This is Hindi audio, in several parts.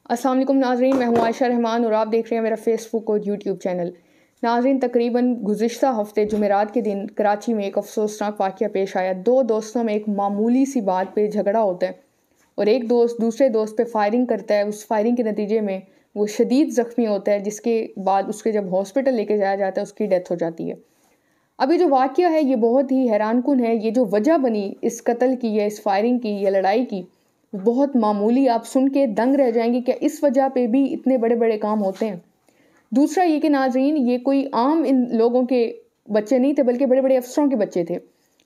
अस्सलाम वालेकुम नाज़रीन, मैं हूँ आयशा रहमान और आप देख रहे हैं मेरा फेसबुक और यूट्यूब चैनल। नाज़रीन, तकरीबन गुज़िश्ता हफ्ते जुमेरात के दिन कराची में एक अफसोसनाक वाक़या पेश आया। दो दोस्तों में एक मामूली सी बात पे झगड़ा होता है और एक दोस्त दूसरे दोस्त पे फायरिंग करता है। उस फायरिंग के नतीजे में वो शदीद ज़ख्मी होता है, जिसके बाद उसके जब हॉस्पिटल लेके जाया जाता है उसकी डेथ हो जाती है। अभी जो वाक़या है ये बहुत ही हैरानकुन है। ये जो वजह बनी इस कत्ल की या इस फायरिंग की या लड़ाई की, बहुत मामूली, आप सुन के दंग रह जाएंगे क्या इस वजह पे भी इतने बड़े बड़े काम होते हैं। दूसरा ये कि नाज़रीन, ये कोई आम इन लोगों के बच्चे नहीं थे, बल्कि बड़े बड़े अफसरों के बच्चे थे।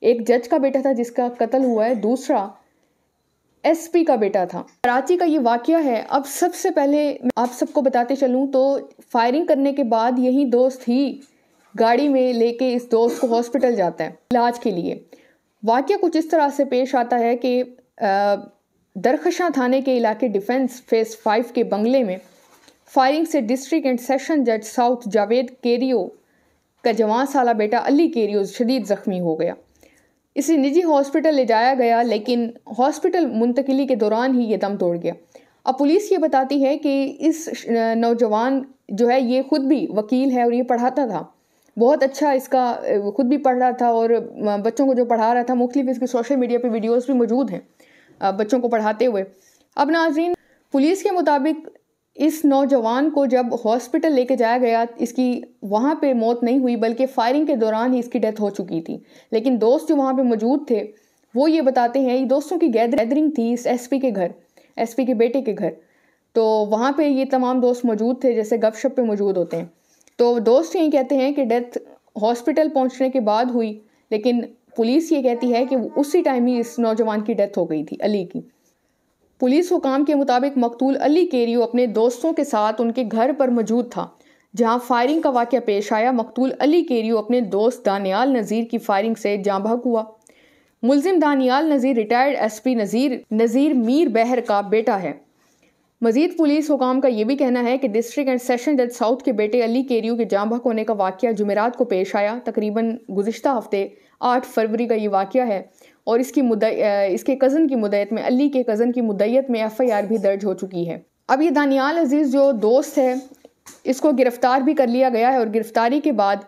एक जज का बेटा था जिसका कत्ल हुआ है, दूसरा एसपी का बेटा था। कराची का ये वाक़या है। अब सबसे पहले आप सबको बताते चलूँ तो फायरिंग करने के बाद यही दोस्त ही गाड़ी में लेके इस दोस्त को हॉस्पिटल जाता है इलाज के लिए। वाक़या कुछ इस तरह से पेश आता है कि दरखशां थाने के इलाके डिफेंस फेस 5 के बंगले में फायरिंग से डिस्ट्रिक्ट एंड सेशन जज साउथ जावेद केरियो का जवान साला बेटा अली केरियो शदीद ज़ख्मी हो गया। इसे निजी हॉस्पिटल ले जाया गया, लेकिन हॉस्पिटल मुंतकिली के दौरान ही ये दम तोड़ गया। अब पुलिस ये बताती है कि इस नौजवान जो है ये खुद भी वकील है और ये पढ़ाता था, बहुत अच्छा इसका खुद भी पढ़ रहा था और बच्चों को जो पढ़ा रहा था। मुख्तलिफ इसके सोशल मीडिया पे वीडियोस भी मौजूद हैं बच्चों को पढ़ाते हुए। अब नाज़रीन, पुलिस के मुताबिक इस नौजवान को जब हॉस्पिटल लेके जाया गया, इसकी वहाँ पे मौत नहीं हुई बल्कि फायरिंग के दौरान ही इसकी डेथ हो चुकी थी। लेकिन दोस्त जो वहाँ पे मौजूद थे वो ये बताते हैं, ये दोस्तों की गैदरिंग थी इस एसपी के घर, एसपी के बेटे के घर। तो वहाँ पे ये तमाम दोस्त मौजूद थे, जैसे गपशप पे मौजूद होते हैं। तो दोस्त यही कहते हैं कि डेथ हॉस्पिटल पहुँचने के बाद हुई, लेकिन पुलिस ये कहती है कि उसी टाइम ही इस नौजवान की डेथ हो गई थी, अली की। पुलिस हुकाम के मुताबिक मकतूल अली केरियो अपने दोस्तों के साथ उनके घर पर मौजूद था जहां फायरिंग का वाक़या पेश आया। मकतूल अली केरियो अपने दोस्त दानियाल नज़ीर की फायरिंग से जाँ बहक हुआ। मुलजिम दानियाल नज़ीर रिटायर्ड एसपी नज़ीर मीर बहर का बेटा है। मजीद पुलिस हुकाम का यह भी कहना है कि डिस्ट्रिक्ट एंड सेशन जज साउथ के बेटे अली केरियो के जाँ बहक होने का वाक़या जुमेरात को पेश आया। तकरीबन गुज़िश्ता हफ्ते 8 फरवरी का ये वाक़या है और इसके कज़न की मुद्दत में, अली के कज़न की मुद्दत में FIR भी दर्ज हो चुकी है। अब ये दानियाल अजीज़ जो दोस्त है, इसको गिरफ्तार भी कर लिया गया है और गिरफ्तारी के बाद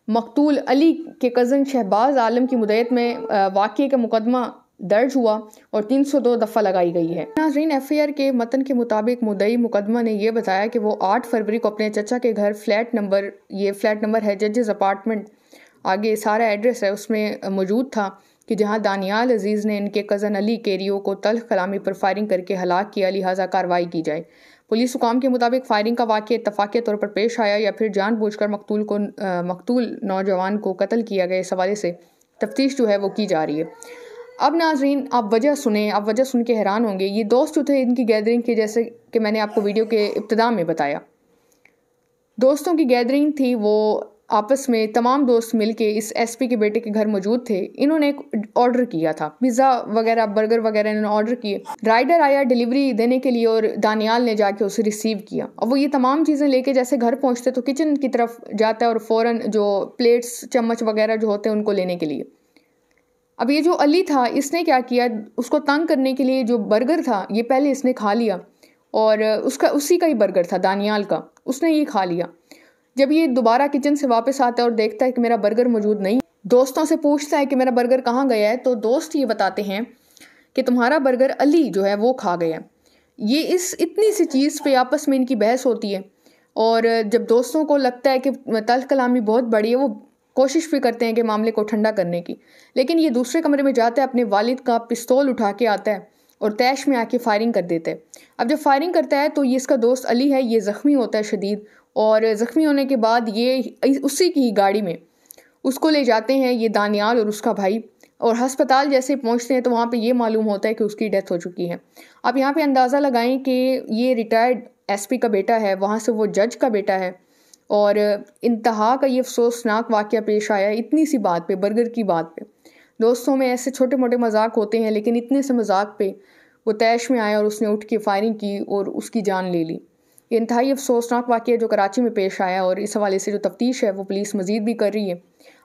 मकतूल अली के कज़न शहबाज आलम की मुद्दत में वाक़ये का मुकदमा दर्ज हुआ और 302 दफ़ा लगाई गई है। नाज़रीन, FIR के मतन के मुताबिक मुद्दई मुकदमा ने यह बताया कि वो 8 फरवरी को अपने चचा के घर फ्लैट नंबर है जजेस अपार्टमेंट, आगे सारा एड्रेस है, उसमें मौजूद था कि जहां दानियाल अजीज़ ने इनके कज़न अली केरियो को तल्ख कलामी पर फायरिंग करके हलाक किया, लिहाजा कार्रवाई की जाए। पुलिस हुकाम के मुताबिक फायरिंग का वाक़या इत्तफ़ाक़ी तौर पर पेश आया या फिर जानबूझकर मकतूल नौजवान को कत्ल किया गया, इस हवाले से तफ्तीश जो है वो की जा रही है। अब नाज़रीन, आप वजह सुन के हैरान होंगे। ये दोस्त जो थे, इनकी गैदरिंग की, जैसे कि मैंने आपको वीडियो के इब्तिदा में बताया, दोस्तों की गैदरिंग थी। वो आपस में तमाम दोस्त मिलके इस एसपी के बेटे के घर मौजूद थे। इन्होंने एक ऑर्डर किया था, पिज़्ज़ा वगैरह, बर्गर वगैरह इन्होंने ऑर्डर किए। राइडर आया डिलीवरी देने के लिए और दानियाल ने जाके उसे रिसीव किया। अब वो ये तमाम चीज़ें लेके जैसे घर पहुंचते तो किचन की तरफ जाता है और फ़ौरन जो प्लेट्स चम्मच वगैरह जो होते हैं उनको लेने के लिए। अब ये जो अली था, इसने क्या किया, उसको तंग करने के लिए जो बर्गर था ये पहले इसने खा लिया और उसी का ही बर्गर था, दानियाल का, उसने ये खा लिया। जब ये दोबारा किचन से वापस आता है और देखता है कि मेरा बर्गर मौजूद नहीं, दोस्तों से पूछता है कि मेरा बर्गर कहाँ गया है, तो दोस्त ये बताते हैं कि तुम्हारा बर्गर अली जो है वो खा गया। ये इस इतनी सी चीज़ पे आपस में इनकी बहस होती है और जब दोस्तों को लगता है कि तल्ख कलामी बहुत बड़ी है, वो कोशिश भी करते हैं कि मामले को ठंडा करने की, लेकिन ये दूसरे कमरे में जाता है, अपने वालिद का पिस्तौल उठा के आता है और तैश में आके फायरिंग कर देता है। अब जब फायरिंग करता है तो ये इसका दोस्त अली है, ये ज़ख्मी होता है शदीद, और ज़ख्मी होने के बाद ये उसी की गाड़ी में उसको ले जाते हैं, ये दानियाल और उसका भाई, और हस्पताल जैसे पहुंचते हैं तो वहाँ पे ये मालूम होता है कि उसकी डेथ हो चुकी है। अब यहाँ पे अंदाज़ा लगाएं कि ये रिटायर्ड एसपी का बेटा है, वहाँ से वो जज का बेटा है, और इंतहा का ये अफसोसनाक वाक़या पेश आया इतनी सी बात पे, बर्गर की बात पे। दोस्तों में ऐसे छोटे मोटे मजाक होते हैं, लेकिन इतने से मजाक पे वो तैश में आया और उसने उठ के फायरिंग की और उसकी जान ले ली। ये इंतहाई अफसोसनाक वाक़या जो कराची में पेश आया और इस हवाले से जो तफ्तीश है वो पुलिस मज़ीद भी कर रही है।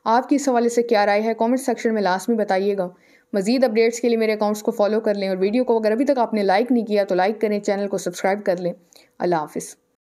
आपकी इस हवाले से क्या राय है, कमेंट सेक्शन में लाजमी बताइएगा। मज़ीद अपडेट्स के लिए मेरे अकाउंट्स को फॉलो कर लें और वीडियो को अगर अभी तक आपने लाइक नहीं किया तो लाइक करें, चैनल को सब्सक्राइब कर लें। अल्लाह हाफ़िज़।